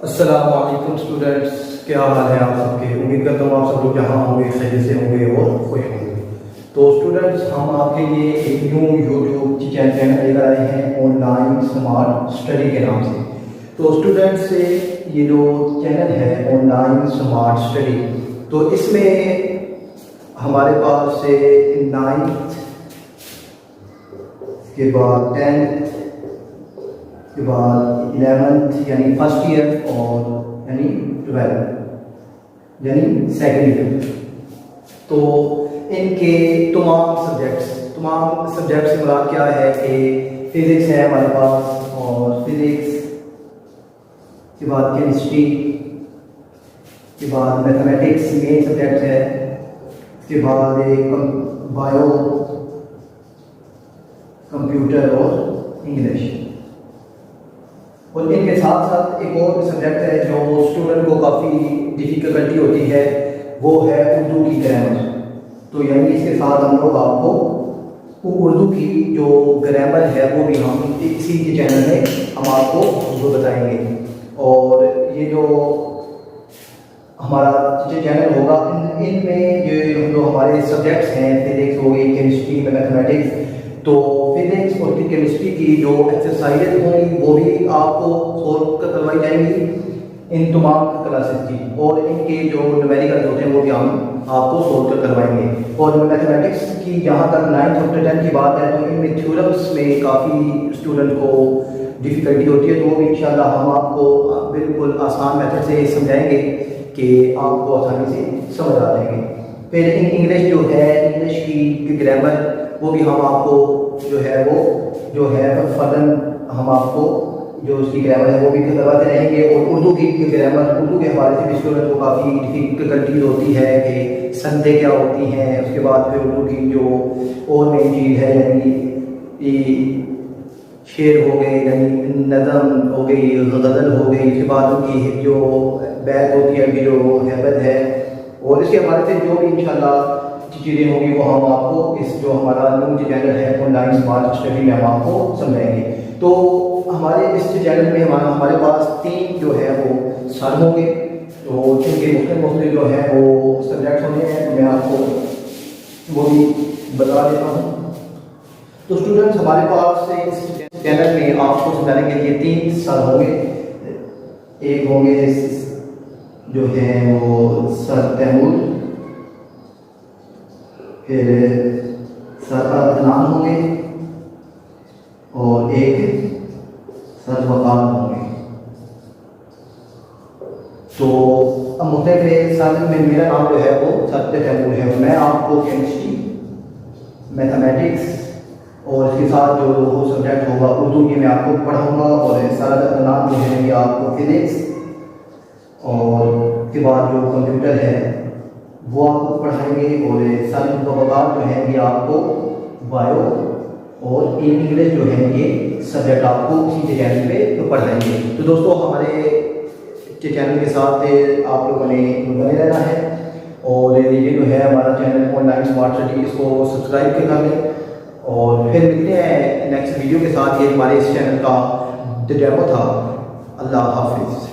السلام علیکم اسٹوڈنٹس، کیا حال ہے آپ سب کے؟ امید کرتا ہوں آپ سب لوگ جہاں ہوں گے خیریت سے ہوں گے اور خوش ہوں گے۔ تو اسٹوڈنٹس، ہم آپ کے لیے ایک نیو یوٹیوب چینل لے کر آئے ہیں آن لائن اسمارٹ اسٹڈی کے نام سے۔ تو اسٹوڈنٹس یہ جو چینل ہے آن لائن اسمارٹ اسٹڈی، تو اس میں ہمارے پاس سے 9th کے بعد 10th کے بعد 11th یعنی فرسٹ ایئر اور یعنی 12 یعنی سیکنڈ ایئر، تو ان کے تمام سبجیکٹس سے مراد کیا ہے کہ فزکس ہے ہمارے پاس، اور فزکس کے بعد کیمسٹری کے بعد میتھمیٹکس مین سبجیکٹ ہے، اس کے بعد بایو، کمپیوٹر اور انگلش، اور ان کے ساتھ ساتھ ایک اور سبجیکٹ ہے جو اسٹوڈنٹ کو کافی ڈیفیکلٹی ہوتی ہے، وہ ہے اردو کی گرامر۔ تو یعنی اس کے ساتھ ہم لوگ آپ کو اردو کی جو گرامر ہے وہ بھی ہم اسی کے چینل میں ہم آپ کو اردو بتائیں گے۔ اور یہ جو ہمارا چینل ہوگا ان میں جو ہمارے سبجیکٹس ہیں، فزکس ہو گئی، کیمسٹری، میتھمیٹکس، تو فزکس اور کیمسٹری کی جو ایکسرسائز ہوں گی وہ بھی آپ کو سولو کروائی جائیں گی ان تمام کلاسز کی، اور ان کے جو نومیریکل ہوتے ہیں وہ بھی ہم آپ کو سولو کروائیں گے۔ اور میتھمیٹکس کی جہاں تک 9th اور 10th کی بات ہے، تو ان میں تھیورمس میں کافی اسٹوڈنٹ کو ڈیفیکلٹی ہوتی ہے، تو وہ بھی انشاءاللہ ہم آپ کو بالکل آسان میتھڈ سے سمجھائیں گے کہ آپ کو آسانی سے سمجھ آ جائیں گے۔ پھر انگلش جو ہے، انگلش کی گرامر وہ بھی ہم آپ کو جو ہے فرداً ہم آپ کو جو اس کی گرامر ہے وہ بھی کرواتے رہیں گے۔ اور اردو کی گرامر، اردو کے حوالے سے بھی اسٹوڈنٹ کو کافی ڈیفیکلٹیز ہوتی ہے کہ سندیں کیا ہوتی ہیں، اس کے بعد پھر اردو کی جو اور مین چیز ہے یعنی شعر ہو گئے، یعنی نظم ہو گئی، غزل ہو گئی، اس کے بعد ان کی جو بیت ہوتی ہے، ان کی جو حیبت ہے، اور اس کے حوالے سے جو بھی انشاءاللہ چیزیں ہوں گی وہ ہم آپ کو اس جو ہمارا نیو چینل ہے آن لائن اسمارٹ اسٹڈی میں ہم آپ کو سمجھائیں گے۔ تو ہمارے اس چینل میں ہمارے پاس 3 جو ہے وہ سر ہوں گے، تو جن کے مختلف جو ہے وہ سبجیکٹس ہونے ہیں، میں آپ کو وہ بھی بتا دیتا ہوں۔ تو اسٹوڈنٹس، ہمارے پاس اس چینل میں آپ کو سمجھانے کے لیے 3 سر ہوں گے۔ ایک ہوں گے جو ہے وہ سر تیمور، پھر سر عدنان ہوں گے، اور ایک سر وقار ہوں گے۔ تو مختلف سر میں میرا نام جو ہے وہ سر تیمور ہے، میں آپ کو کیمسٹری، میتھمیٹکس اور اس کے ساتھ جو سبجیکٹ ہوگا اردو یہ میں آپ کو پڑھاؤں گا، اور سر عدنان جو ہے یہ آپ کو فزکس، اور اس کے بعد جو کمپیوٹر ہے وہ آپ کو پڑھائیں گے، اور سر وقار جو ہے یہ آپ کو بایو اور انگلش جو ہے یہ سبجیکٹ آپ کو اسی چینل پہ پڑھائیں گے۔ تو دوستو، ہمارے چینل کے ساتھ آپ لوگوں نے بنے رہنا ہے، اور یہ جو ہے ہمارا channel online smart study, اس کو سبسکرائب کر لیں، اور پھر ملتے ہیں نیکسٹ ویڈیو کے ساتھ۔ یہ ہمارے اس چینل کا ڈیمو تھا۔ اللہ حافظ۔